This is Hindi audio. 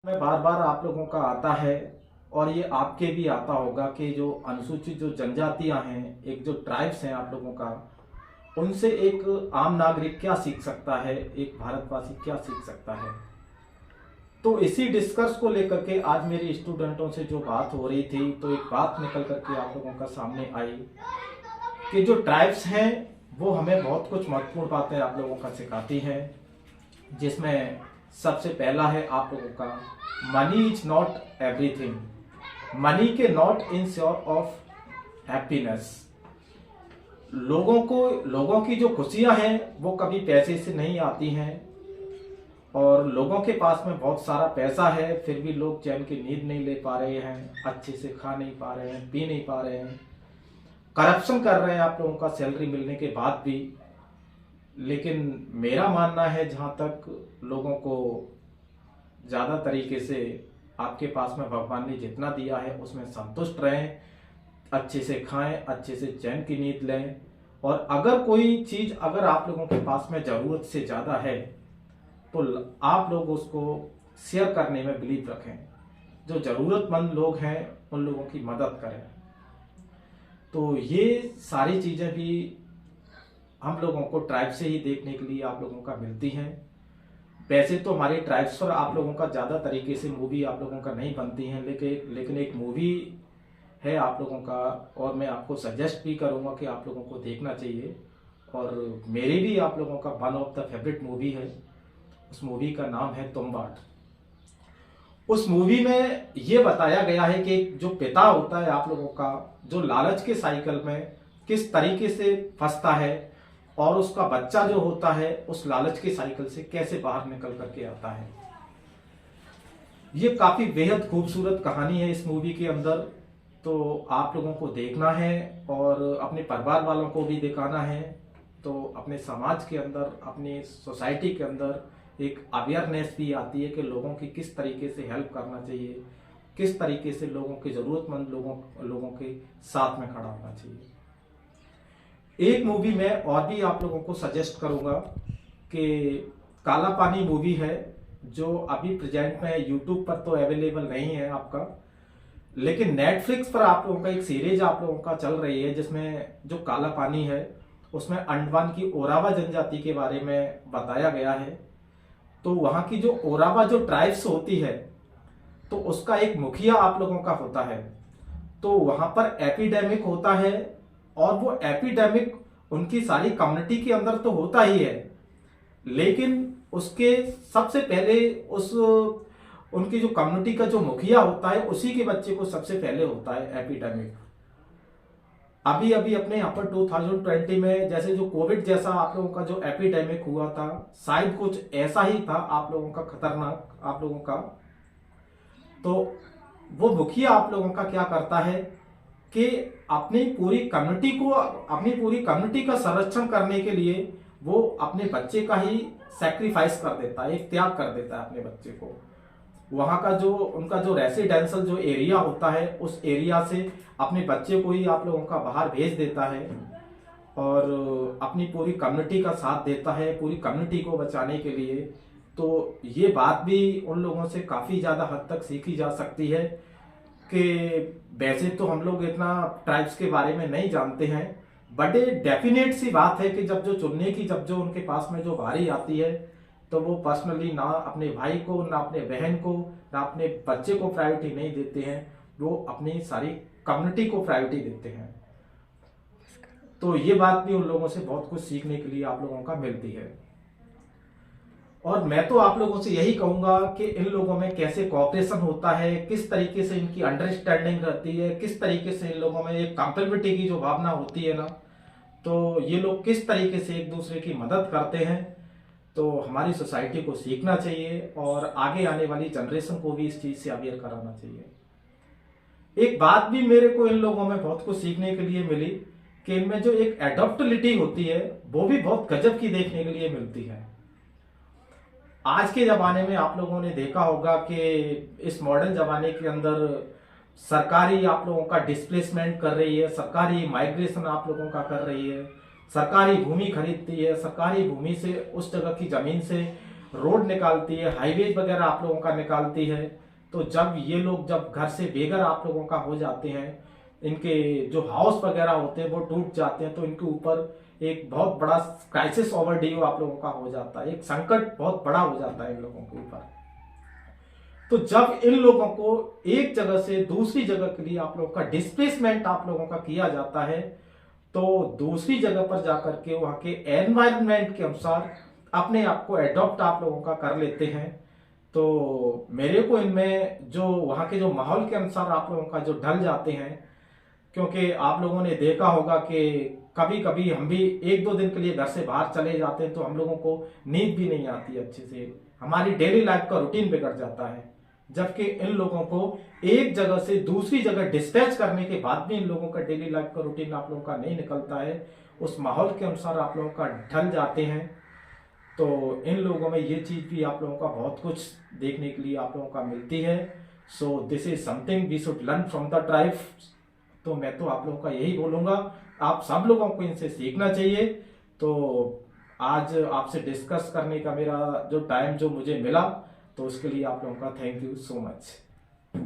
में बार बार आप लोगों का आता है और ये आपके भी आता होगा कि जो अनुसूचित जो जनजातियां हैं, एक जो ट्राइब्स हैं आप लोगों का, उनसे एक आम नागरिक क्या सीख सकता है, एक भारतवासी क्या सीख सकता है। तो इसी डिस्कस को लेकर के आज मेरी स्टूडेंटों से जो बात हो रही थी, तो एक बात निकल करके आप लोगों का सामने आई कि जो ट्राइब्स हैं वो हमें बहुत कुछ महत्वपूर्ण बातें आप लोगों का सिखाती हैं, जिसमें सबसे पहला है आप लोगों का money is not everything. Money can not ensure of happiness. लोगों की जो खुशियां हैं वो कभी पैसे से नहीं आती हैं, और लोगों के पास में बहुत सारा पैसा है फिर भी लोग चैन की नींद नहीं ले पा रहे हैं, अच्छे से खा नहीं पा रहे हैं, पी नहीं पा रहे हैं, करप्शन कर रहे हैं आप लोगों का सैलरी मिलने के बाद भी। लेकिन मेरा मानना है, जहां तक लोगों को ज्यादा तरीके से आपके पास में भगवान ने जितना दिया है उसमें संतुष्ट रहें, अच्छे से खाएं, अच्छे से चैन की नींद लें, और अगर कोई चीज अगर आप लोगों के पास में जरूरत से ज्यादा है तो आप लोग उसको शेयर करने में बिलीव रखें। जो जरूरतमंद लोग हैं उन लोगों की मदद करें। तो ये सारी चीजें भी हम लोगों को ट्राइब से ही देखने के लिए आप लोगों का मिलती हैं। वैसे तो हमारी ट्राइब्स पर आप लोगों का ज्यादा तरीके से मूवी आप लोगों का नहीं बनती है, लेकिन एक मूवी है आप लोगों का, और मैं आपको सजेस्ट भी करूंगा कि आप लोगों को देखना चाहिए। और मेरी भी आप लोगों का one of the favourite movie है। उस मूवी का नाम है तुम्बाड। उस मूवी में ये बताया गया है कि जो पिता होता है आप लोगों का, जो लालच के साइकिल में किस तरीके से फंसता है, और उसका बच्चा जो होता है उस लालच के साइकिल से कैसे बाहर निकल करके आता है। ये काफी बेहद खूबसूरत कहानी है इस मूवी के अंदर। तो आप लोगों को देखना है और अपने परिवार वालों को भी दिखाना है। तो अपने समाज के अंदर, अपनी सोसाइटी के अंदर एक अवेयरनेस भी आती है कि लोगों की किस तरीके से हेल्प करना चाहिए, किस तरीके से लोगों के जरूरतमंद लोगों के साथ में खड़ा होना चाहिए। एक मूवी में और भी आप लोगों को सजेस्ट करूंगा कि काला पानी मूवी है, जो अभी प्रेजेंट में यूट्यूब पर तो अवेलेबल नहीं है आपका, लेकिन नेटफ्लिक्स पर आप लोगों का एक सीरीज आप लोगों का चल रही है, जिसमें जो काला पानी है उसमें अंडमान की ओरावा जनजाति के बारे में बताया गया है। तो वहां की जो ओरावा जो ट्राइब्स होती है, तो उसका एक मुखिया आप लोगों का होता है। तो वहां पर एपिडेमिक होता है, और वो एपिडेमिक उनकी सारी कम्युनिटी के अंदर तो होता ही है, लेकिन उसके सबसे पहले उस उनकी जो कम्युनिटी का जो मुखिया होता है उसी के बच्चे को सबसे पहले होता है एपिडेमिक। अभी अभी अपने यहाँ पर 2020 में जैसे जो कोविड जैसा आप लोगों का जो एपिडेमिक हुआ था, शायद कुछ ऐसा ही था आप लोगों का, खतरनाक आप लोगों का। तो वो मुखिया आप लोगों का क्या करता है कि अपनी पूरी कम्युनिटी का संरक्षण करने के लिए वो अपने बच्चे का ही सैक्रिफाइस कर देता है, एक त्याग कर देता है अपने बच्चे को। वहां का जो उनका जो रेसिडेंशियल जो एरिया होता है, उस एरिया से अपने बच्चे को ही आप लोगों का बाहर भेज देता है, और अपनी पूरी कम्युनिटी का साथ देता है, पूरी कम्युनिटी को बचाने के लिए। तो ये बात भी उन लोगों से काफी ज्यादा हद तक सीखी जा सकती है कि वैसे तो हम लोग इतना ट्राइब्स के बारे में नहीं जानते हैं, बट डेफिनेट सी बात है कि जब जो उनके पास में जो बारी आती है, तो वो पर्सनली ना अपने भाई को, ना अपने बहन को, ना अपने बच्चे को प्रायोरिटी नहीं देते हैं, वो अपनी सारी कम्युनिटी को प्रायोरिटी देते हैं। तो ये बात भी उन लोगों से बहुत कुछ सीखने के लिए आप लोगों का मिलती है। और मैं तो आप लोगों से यही कहूंगा कि इन लोगों में कैसे कोऑपरेशन होता है, किस तरीके से इनकी अंडरस्टैंडिंग रहती है, किस तरीके से इन लोगों में एक कंपेटिबिलिटी की जो भावना होती है ना, तो ये लोग किस तरीके से एक दूसरे की मदद करते हैं। तो हमारी सोसाइटी को सीखना चाहिए और आगे आने वाली जनरेशन को भी इस चीज से अवेयर कराना चाहिए। एक बात भी मेरे को इन लोगों में बहुत कुछ सीखने के लिए मिली कि इनमें जो एक एडॉप्टिलिटी होती है वो भी बहुत गजब की देखने के लिए मिलती है। आज के जमाने में आप लोगों ने देखा होगा कि इस मॉडर्न जमाने के अंदर सरकारी आप लोगों का डिस्प्लेसमेंट कर रही है, सरकारी माइग्रेशन आप लोगों का कर रही है, सरकारी भूमि खरीदती है, सरकारी भूमि से उस जगह की जमीन से रोड निकालती है, हाईवेज वगैरह आप लोगों का निकालती है। तो जब ये लोग जब घर से बेघर आप लोगों का हो जाते हैं, इनके जो हाउस वगैरह होते हैं वो टूट जाते हैं, तो इनके ऊपर एक बहुत बड़ा क्राइसिस ओवरड्यू आप लोगों का हो जाता है, एक संकट बहुत बड़ा हो जाता है इन लोगों के ऊपर। तो जब इन लोगों को एक जगह से दूसरी जगह के लिए आप लोगों का डिस्प्लेसमेंट आप लोगों का किया जाता है, तो दूसरी जगह पर जाकर के वहां के एनवायरनमेंट के अनुसार अपने आप को एडॉप्ट आप लोगों का कर लेते हैं। तो मेरे को इनमें जो वहां के जो माहौल के अनुसार आप लोगों का जो ढल जाते हैं, क्योंकि आप लोगों ने देखा होगा कि कभी कभी हम भी एक दो दिन के लिए घर से बाहर चले जाते हैं तो हम लोगों को नींद भी नहीं आती अच्छे से, हमारी डेली लाइफ का रूटीन बिगड़ जाता है। जबकि इन लोगों को एक जगह से दूसरी जगह डिस्पैच करने के बाद भी इन लोगों का डेली लाइफ का रूटीन आप लोगों का नहीं निकलता है, उस माहौल के अनुसार आप लोगों का ढल जाते हैं। तो इन लोगों में ये चीज भी आप लोगों का बहुत कुछ देखने के लिए आप लोगों का मिलती है। So this is something we should learn from the tribe. तो मैं तो आप लोगों का यही बोलूंगा, आप सब लोगों को इनसे सीखना चाहिए। तो आज आपसे डिस्कस करने का मेरा जो टाइम जो मुझे मिला, तो उसके लिए आप लोगों का थैंक यू सो मच।